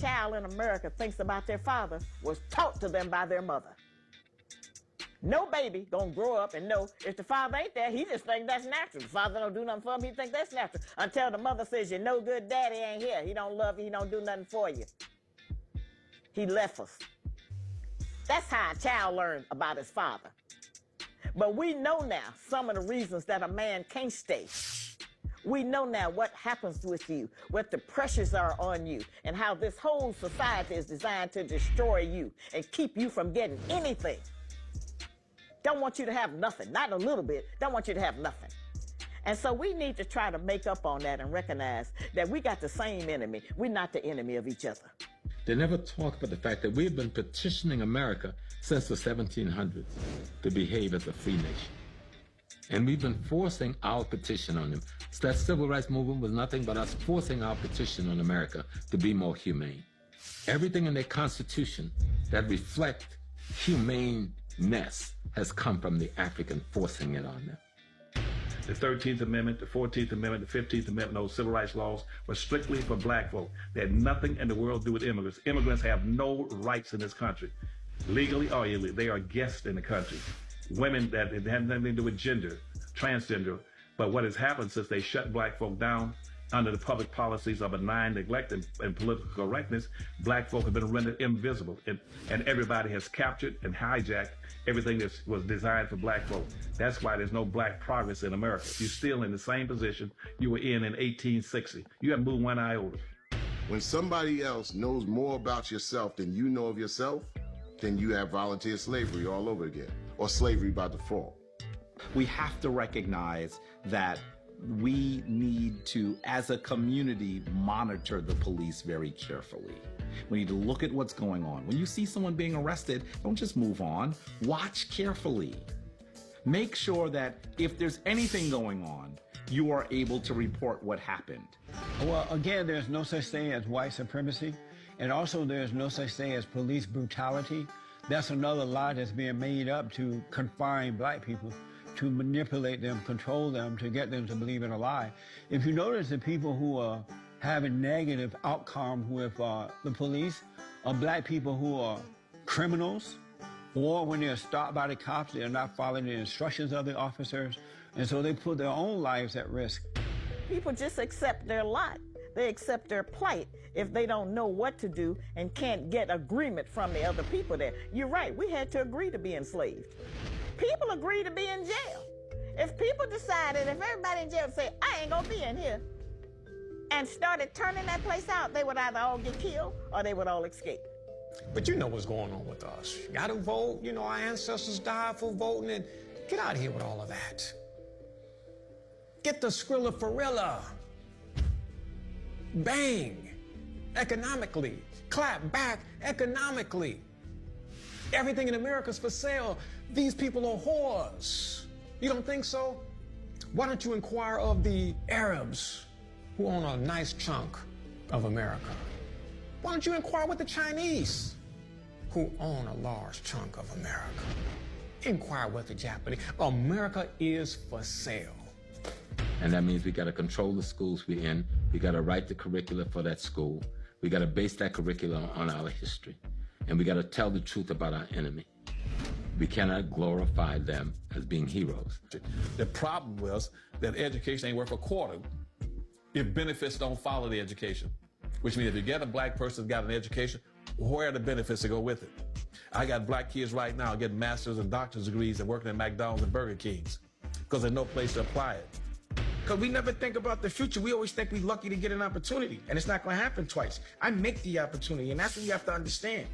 child in America thinks about their father was taught to them by their mother. No baby gonna grow up and know if the father ain't there, he just think that's natural. The father don't do nothing for him, he think that's natural. Until the mother says, you no good daddy ain't here. He don't love you, he don't do nothing for you. He left us. That's how a child learns about his father. But we know now some of the reasons that a man can't stay. We know now what happens with you, what the pressures are on you, and how this whole society is designed to destroy you and keep you from getting anything. Don't want you to have nothing, not a little bit, don't want you to have nothing. And so we need to try to make up on that and recognize that we got the same enemy. We're not the enemy of each other. They never talk about the fact that we've been petitioning America since the 1700s to behave as a free nation. And we've been forcing our petition on them. So that civil rights movement was nothing but us forcing our petition on America to be more humane. Everything in their Constitution that reflect humaneness has come from the African forcing it on them. The 13th Amendment, the 14th Amendment, the 15th Amendment, those civil rights laws were strictly for black folk. They had nothing in the world to do with immigrants. Immigrants have no rights in this country, legally or illegally. They are guests in the country. Women, that it had nothing to do with gender, transgender. But what has happened since they shut black folk down under the public policies of benign neglect and political correctness, black folk have been rendered invisible. And everybody has captured and hijacked everything that was designed for black folk. That's why there's no black progress in America. You're still in the same position you were in 1860. You haven't moved one iota. When somebody else knows more about yourself than you know of yourself, then you have volunteer slavery all over again, or slavery by default. We have to recognize that we need to, as a community, monitor the police very carefully. We need to look at what's going on. When you see someone being arrested, don't just move on. Watch carefully. Make sure that if there's anything going on, you are able to report what happened. Well, again, there's no such thing as white supremacy, and also there's no such thing as police brutality. That's another lie that's being made up to confine black people, to manipulate them, control them, to get them to believe in a lie. If you notice, the people who are having negative outcome with the police are black people who are criminals, or when they're stopped by the cops, they're not following the instructions of the officers, and so they put their own lives at risk. People just accept their lot. They accept their plight if they don't know what to do and can't get agreement from the other people there. You're right, we had to agree to be enslaved. People agree to be in jail. If people decided, if everybody in jail say, I ain't gonna be in here, and started turning that place out, they would either all get killed or they would all escape. But you know what's going on with us. You gotta vote, you know, our ancestors died for voting, and get out of here with all of that. Get the Skrilla Farilla. Bang. Economically. Clap back economically. Everything in America is for sale. These people are whores. You don't think so? Why don't you inquire of the Arabs who own a nice chunk of America? Why don't you inquire with the Chinese who own a large chunk of America? Inquire with the Japanese. America is for sale. And that means we got to control the schools we're in. We got to write the curricula for that school. We got to base that curriculum on our history. And we got to tell the truth about our enemy. We cannot glorify them as being heroes. The problem was that education ain't worth a quarter if benefits don't follow the education. Which means if you get a black person who's got an education, where are the benefits to go with it? I got black kids right now getting master's and doctor's degrees and working at McDonald's and Burger Kings because there's no place to apply it. Because we never think about the future. We always think we're lucky to get an opportunity, and it's not going to happen twice. I make the opportunity, and that's what you have to understand.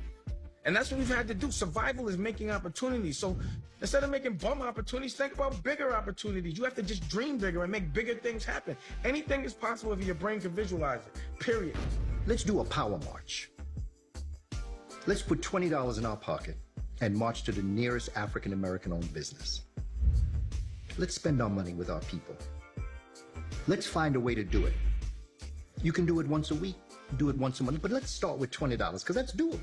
And that's what we've had to do. Survival is making opportunities. So instead of making bum opportunities, think about bigger opportunities. You have to just dream bigger and make bigger things happen. Anything is possible if your brain can visualize it, period. Let's do a power march. Let's put $20 in our pocket and march to the nearest African-American-owned business. Let's spend our money with our people. Let's find a way to do it. You can do it once a week, do it once a month, but let's start with $20 because that's doable.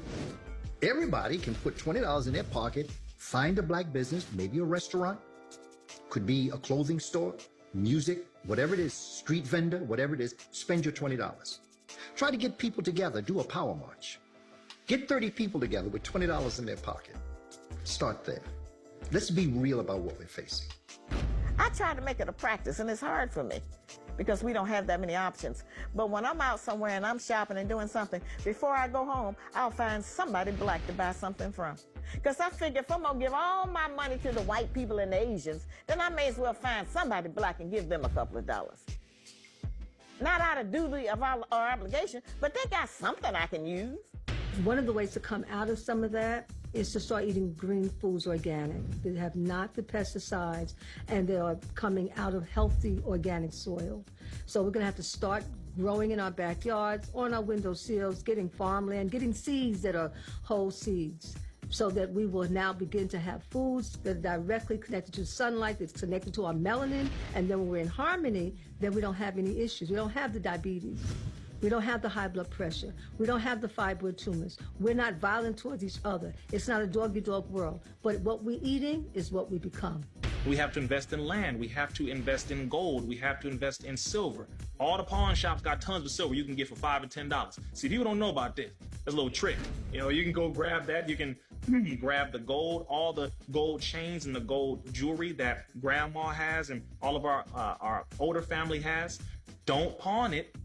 Everybody can put $20 in their pocket, find a black business, maybe a restaurant, could be a clothing store, music, whatever it is, street vendor, whatever it is, spend your $20. Try to get people together, do a power march. Get 30 people together with $20 in their pocket. Start there. Let's be real about what we're facing. I try to make it a practice, and it's hard for me because we don't have that many options. But when I'm out somewhere and I'm shopping and doing something, before I go home, I'll find somebody black to buy something from. Because I figure if I'm going to give all my money to the white people and the Asians, then I may as well find somebody black and give them a couple of dollars. Not out of duty of our obligation, but they got something I can use. One of the ways to come out of some of that is to start eating green foods, organic. They have not the pesticides, and they are coming out of healthy organic soil. So we're going to have to start growing in our backyards, on our windowsills, getting farmland, getting seeds that are whole seeds, so that we will now begin to have foods that are directly connected to sunlight, that's connected to our melanin, and then when we're in harmony, then we don't have any issues. We don't have the diabetes. We don't have the high blood pressure. We don't have the fibroid tumors. We're not violent towards each other. It's not a dog-eat-dog world. But what we're eating is what we become. We have to invest in land. We have to invest in gold. We have to invest in silver. All the pawn shops got tons of silver you can get for $5 and $10. See, people don't know about this. There's a little trick. You know, you can go grab that. You can grab the gold, all the gold chains and the gold jewelry that grandma has and all of our older family has. Don't pawn it.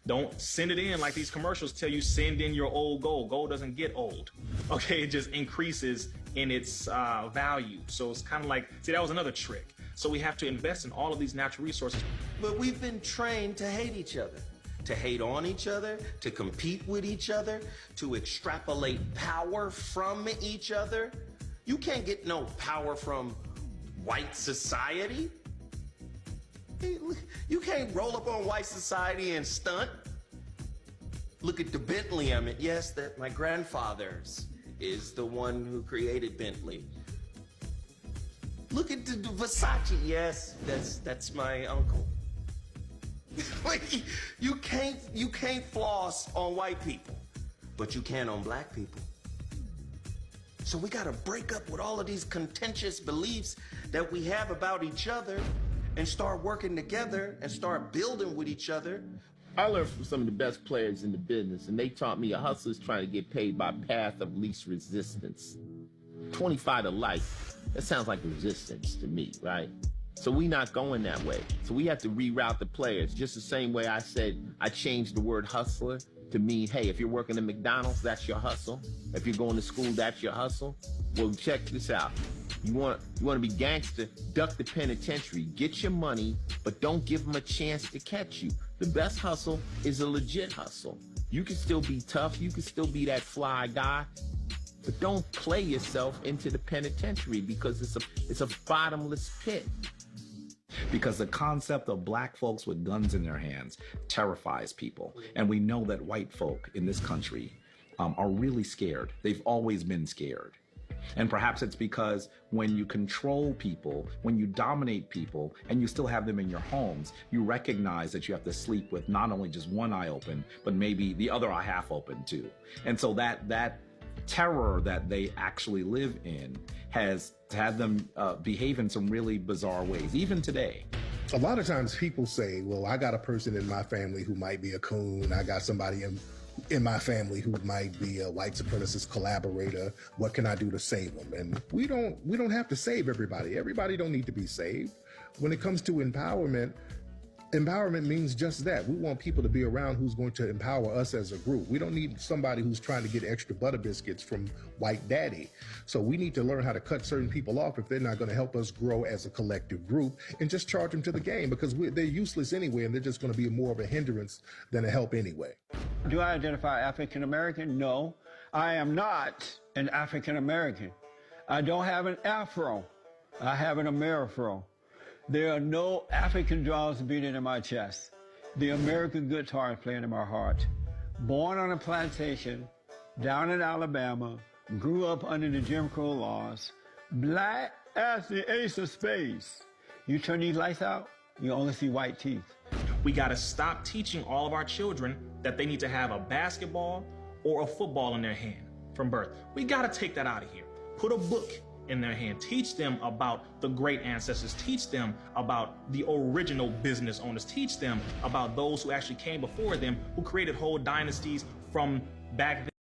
Don't send it in like these commercials tell you, send in your old gold. Gold doesn't get old. Okay, it just increases in its value. So it's kind of like, see, that was another trick. So we have to invest in all of these natural resources. But we've been trained to hate each other, to hate on each other, to compete with each other, to extrapolate power from each other. You can't get no power from white society. You can't roll up on white society and stunt. Look at the Bentley I'm in. Yes, that my grandfather's is the one who created Bentley. Look at the Versace. Yes, that's my uncle. You can't floss on white people, but you can on black people. So we gotta break up with all of these contentious beliefs that we have about each other and start working together and start building with each other. I learned from some of the best players in the business, and they taught me a hustler is trying to get paid by path of least resistance. 25 to life, that sounds like resistance to me, right? So we not going that way. So we have to reroute the players, just the same way I said I changed the word hustler to mean, hey, if you're working at McDonald's, that's your hustle. If you're going to school, that's your hustle. Well, check this out. You want to be gangster, duck the penitentiary, get your money, but don't give them a chance to catch you. The best hustle is a legit hustle. You can still be tough, you can still be that fly guy, but don't play yourself into the penitentiary because it's a bottomless pit. Because the concept of black folks with guns in their hands terrifies people. And we know that white folk in this country are really scared. They've always been scared. And perhaps it's because when you control people, when you dominate people, and you still have them in your homes, you recognize that you have to sleep with not only just one eye open, but maybe the other eye half open too. And so that terror that they actually live in has had them behave in some really bizarre ways, even today. A lot of times people say, well, I got a person in my family who might be a coon. I got somebody in my family who might be a white supremacist collaborator. What can I do to save them? And we don't have to save everybody. Everybody don't need to be saved. When it comes to empowerment means just that. We want people to be around who's going to empower us as a group. We don't need somebody who's trying to get extra butter biscuits from white daddy. So we need to learn how to cut certain people off if they're not going to help us grow as a collective group, and just charge them to the game because they're useless anyway, and they're just going to be more of a hindrance than a help anyway. Do I identify African American? No, I am not an African American. I don't have an afro. I have an Amerifro. There are no African drums beating in my chest. The American guitar is playing in my heart. Born on a plantation down in Alabama, grew up under the Jim Crow laws, black as the ace of spades. You turn these lights out, you only see white teeth. We got to stop teaching all of our children that they need to have a basketball or a football in their hand from birth. We got to take that out of here. Put a book in their hand. Teach them about the great ancestors. Teach them about the original business owners. Teach them about those who actually came before them, who created whole dynasties from back then.